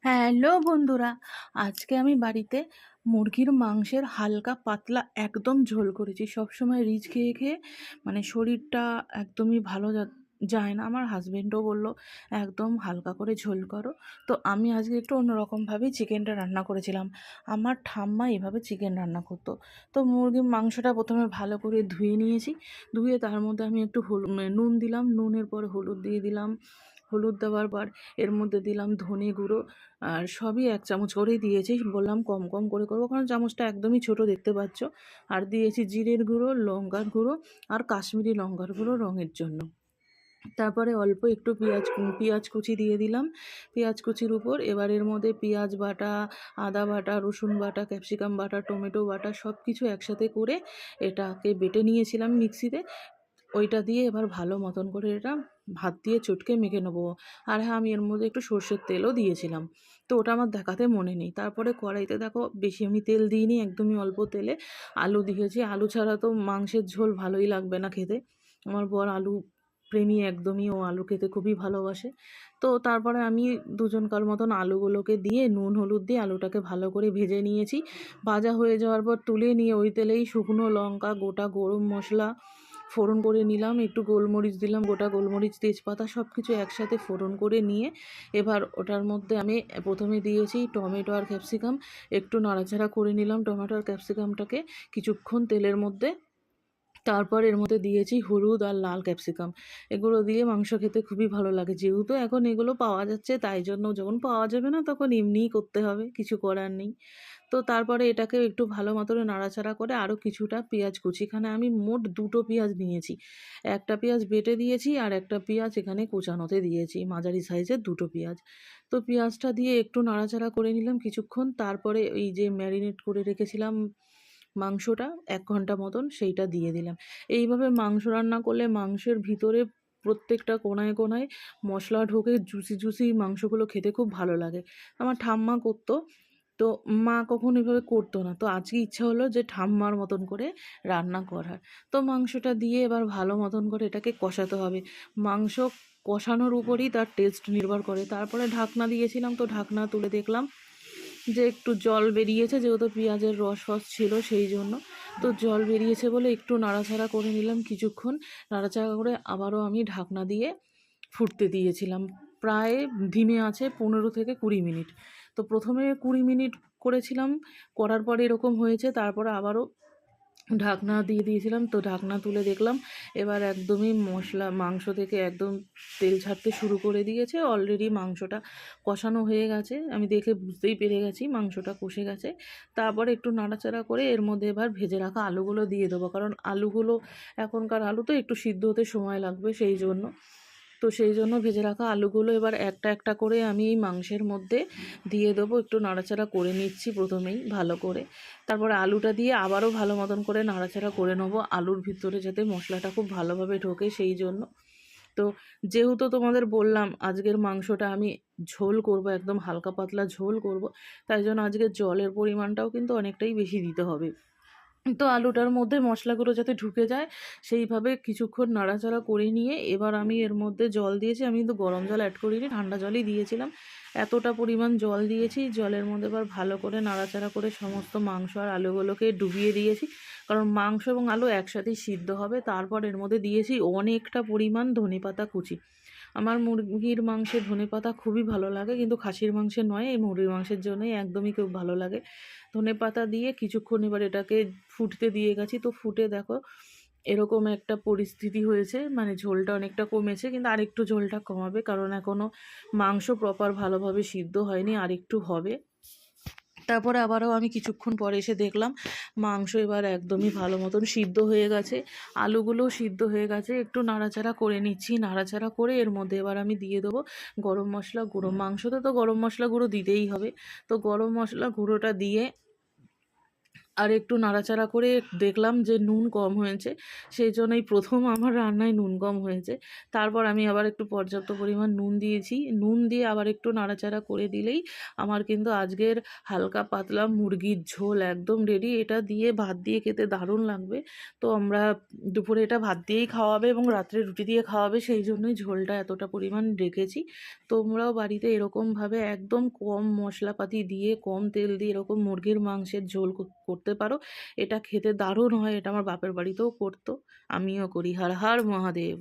Hello বন্ধুরা, আজকে আমি বাড়িতে মুরগির মাংসের হালকা পাতলা একদম ঝোল করেছি। সবসময় রিচ খেয়ে খেয়ে মানে শরীরটা একদমই ভালো যায় না। আমার হাজবেন্ডও বলল একদম হালকা করে ঝোল করো। তো আমি আজকে একটু অন্যরকমভাবেই চিকেনটা রান্না করেছিলাম। আমার ঠাম্মা এভাবে চিকেন রান্না করতো। তো মুরগির মাংসটা প্রথমে ভালো করে ধুয়ে নিয়েছি। ধুয়ে তার মধ্যে আমি একটু নুন দিলাম, নুনের পর হলুদ দিয়ে দিলাম। হলুদ দেওয়ার পর এর মধ্যে দিলাম ধনে গুঁড়ো, আর সবই 1 চামচ করেই দিয়েছি। বললাম কম কম করে করবো, কারণ চামচটা একদমই ছোট দেখতে পাচ্ছ। আর দিয়েছি জিরের গুঁড়ো, লঙ্কার গুঁড়ো আর কাশ্মীরি লঙ্কার গুঁড়ো রঙের জন্য। তারপরে অল্প একটু পেঁয়াজ কুচি দিয়ে দিলাম। পেঁয়াজ কুচির উপর এবার এর মধ্যে পেঁয়াজ বাটা, আদা বাটা, রসুন বাটা, ক্যাপসিকাম বাটা, টমেটো বাটা সব কিছু একসাথে করে এটাকে বেটে নিয়েছিলাম মিক্সিতে। ওইটা দিয়ে এবার ভালো মতন করে এটা ভাত দিয়ে চটকে মেখে নেবো। আর হ্যাঁ, আমি এর মধ্যে একটু সর্ষের তেলও দিয়েছিলাম, তো ওটা আমার দেখাতে মনে নেই। তারপরে কড়াইতে দেখো বেশি আমি তেল দিইনি, একদমই অল্প তেলে আলু দিয়েছি। আলু ছাড়া তো মাংসের ঝোল ভালোই লাগবে না খেতে। আমার বর আলু প্রেমী একদমই, ও আলু খেতে খুবই ভালোবাসে। তো তারপরে আমি দুজনকার মতন আলুগুলোকে দিয়ে নুন হলুদ দিয়ে আলুটাকে ভালো করে ভেজে নিয়েছি। ভাজা হয়ে যাওয়ার পর তুলে নিয়ে ওই তেলেই শুকনো লঙ্কা, গোটা গরম মশলা ফোড়ন করে নিলাম, একটু গোলমরিচ দিলাম, গোটা গোলমরিচ, তেজপাতা সব কিছু একসাথে ফোড়ন করে নিয়ে এবার ওটার মধ্যে আমি প্রথমে দিয়েছি টমেটো আর ক্যাপসিকাম। একটু নাড়াচাড়া করে নিলাম টমেটো আর ক্যাপসিকামটাকে কিছুক্ষণ তেলের মধ্যে। তারপর এর মধ্যে দিয়েছি হলুদ আর লাল ক্যাপসিকাম। এগুলো দিয়ে মাংস খেতে খুবই ভালো লাগে। যেহেতু এখন এগুলো পাওয়া যাচ্ছে, তাই জন্য যখন পাওয়া যাবে না তখন এমনিই করতে হবে, কিছু করার নেই। তো তারপরে এটাকে একটু ভালো মতো নাড়াচাড়া করে আরও কিছুটা পেঁয়াজ কুচি, এখানে আমি মোট 2টো পেঁয়াজ নিয়েছি। একটা পেঁয়াজ বেটে দিয়েছি আর একটা পেঁয়াজ এখানে কুচানোতে দিয়েছি, মাঝারি সাইজের 2টো পেঁয়াজ। তো পেঁয়াজটা দিয়ে একটু নাড়াচাড়া করে নিলাম কিছুক্ষণ। তারপরে এই যে ম্যারিনেট করে রেখেছিলাম মাংসটা 1 ঘন্টা মতন, সেইটা দিয়ে দিলাম। এইভাবে মাংস রান্না করলে মাংসের ভিতরে প্রত্যেকটা কোণায় কোণায় মশলা ঢোকে, জুসি জুসি মাংসগুলো খেতে খুব ভালো লাগে। আমার ঠাম্মা করতো, তো মা কখনো এভাবে করতো না। তো আজকে ইচ্ছা হলো যে ঠাম্মার মতন করে রান্না করার। তো মাংসটা দিয়ে এবার ভালো মতন করে এটাকে কষাতে হবে। মাংস কষানোর উপরই তার টেস্ট নির্ভর করে। তারপরে ঢাকনা দিয়েছিলাম, তো ঢাকনা তুলে দেখলাম যে একটু জল বেরিয়েছে, যেহেতু পেঁয়াজের রস ফস ছিল সেই জন্য। তো জল বেরিয়েছে বলে একটু নাড়াচাড়া করে নিলাম কিছুক্ষণ। নাড়াচাড়া করে আবারও আমি ঢাকনা দিয়ে ফুটতে দিয়েছিলাম, প্রায় ধিমে আছে 15 থেকে 20 মিনিট। তো প্রথমে 20 মিনিট করেছিলাম, করার পরে এরকম হয়েছে। তারপরে আবারও ঢাকনা দিয়ে দিয়েছিলাম। তো ঢাকনা তুলে দেখলাম এবার একদমই মাংস থেকে একদম তেল ছাড়তে শুরু করে দিয়েছে। অলরেডি মাংসটা কষানো হয়ে গেছে, আমি দেখে বুঝতেই পেরে গেছি মাংসটা কষে গেছে। তারপরে একটু নাড়াচাড়া করে এর মধ্যে এবার ভেজে রাখা আলুগুলো দিয়ে দেবো, কারণ আলুগুলো এখনকার আলু তো একটু সিদ্ধ হতে সময় লাগবে সেই জন্য। তো সেই জন্য ভেজে রাখা আলুগুলো এবার একটা একটা করে আমি এই মাংসের মধ্যে দিয়ে দেবো। একটু নাড়াচাড়া করে নিচ্ছি প্রথমেই ভালো করে। তারপরে আলুটা দিয়ে আবারও ভালো মতন করে নাড়াচাড়া করে নেবো, আলুর ভিতরে যাতে মশলাটা খুব ভালোভাবে ঢোকে সেই জন্য। তো যেহেতু তোমাদের বললাম আজকের মাংসটা আমি ঝোল করব, একদম হালকা পাতলা ঝোল করব, তাই জন্য আজকে জলের পরিমাণটাও কিন্তু অনেকটাই বেশি দিতে হবে। তো আলুটার মধ্যে মশলাগুলো যাতে ঢুকে যায় সেইভাবে কিছুক্ষণ নাড়াচাড়া করে নিয়ে এবার আমি এর মধ্যে জল দিয়েছি। আমি কিন্তু গরম জল অ্যাড করিনি, ঠান্ডা জলই দিয়েছিলাম। এতটা পরিমাণ জল দিয়েছি, জলের মধ্যে এবার ভালো করে নাড়াচাড়া করে সমস্ত মাংস আর আলুগুলোকে ডুবিয়ে দিয়েছি, কারণ মাংস এবং আলু একসাথেই সিদ্ধ হবে। তারপর এর মধ্যে দিয়েছি অনেকটা পরিমাণ ধনেপাতা কুচি। আমার মুরগির মাংসে ধনেপাতা খুবই ভালো লাগে, কিন্তু খাসির মাংসে নয়, এই মুরগির মাংসের জন্যই একদমই খুব ভালো লাগে। ধনেপাতা দিয়ে কিছুক্ষণ এবার এটাকে ফুটতে দিয়ে গেছি। তো ফুটে দেখো এরকম একটা পরিস্থিতি হয়েছে, মানে ঝোলটা অনেকটা কমেছে, কিন্তু আরেকটু ঝোলটা কমাবে, কারণ এখনও মাংস প্রপার ভালোভাবে সিদ্ধ হয়নি, আরেকটু হবে। তারপরে আবারও আমি কিছুক্ষণ পরে এসে দেখলাম মাংস এবার একদমই ভালো মতন সিদ্ধ হয়ে গেছে, আলুগুলোও সিদ্ধ হয়ে গেছে। একটু নাড়াচাড়া করে নিচ্ছি, নাড়াচাড়া করে এর মধ্যে এবার আমি দিয়ে দেবো গরম মশলা গুঁড়ো। মাংসতে তো গরম মশলা গুঁড়ো দিতেই হবে। তো গরম মশলা গুঁড়োটা দিয়ে আর একটু নাড়াচাড়া করে দেখলাম যে নুন কম হয়েছে। সেইজন্যই ১ম আমার রান্নায় নুন কম হয়েছে। তারপর আমি আবার একটু পর্যাপ্ত পরিমাণ নুন দিয়েছি। নুন দিয়ে আবার একটু নাড়াচাড়া করে দিলেই আমার কিন্তু আজকের হালকা পাতলা মুরগির ঝোল একদম রেডি। এটা দিয়ে ভাত দিয়ে খেতে দারুণ লাগবে। তো আমরা দুপুরে এটা ভাত দিয়েই খাওয়াবে এবং রাত্রে রুটি দিয়ে খাওয়াবে, সেই জন্যই ঝোলটা এতটা পরিমাণ রেখেছি। তোমরাও বাড়িতে এরকমভাবে একদম কম মশলাপাতি দিয়ে, কম তেল দিয়ে এরকম মুরগির মাংসের ঝোল করতে পারো। এটা খেতে দারুণ হয়। এটা আমার বাপের বাড়িতেও করতো, আমিও করি। হর হর মহাদেব।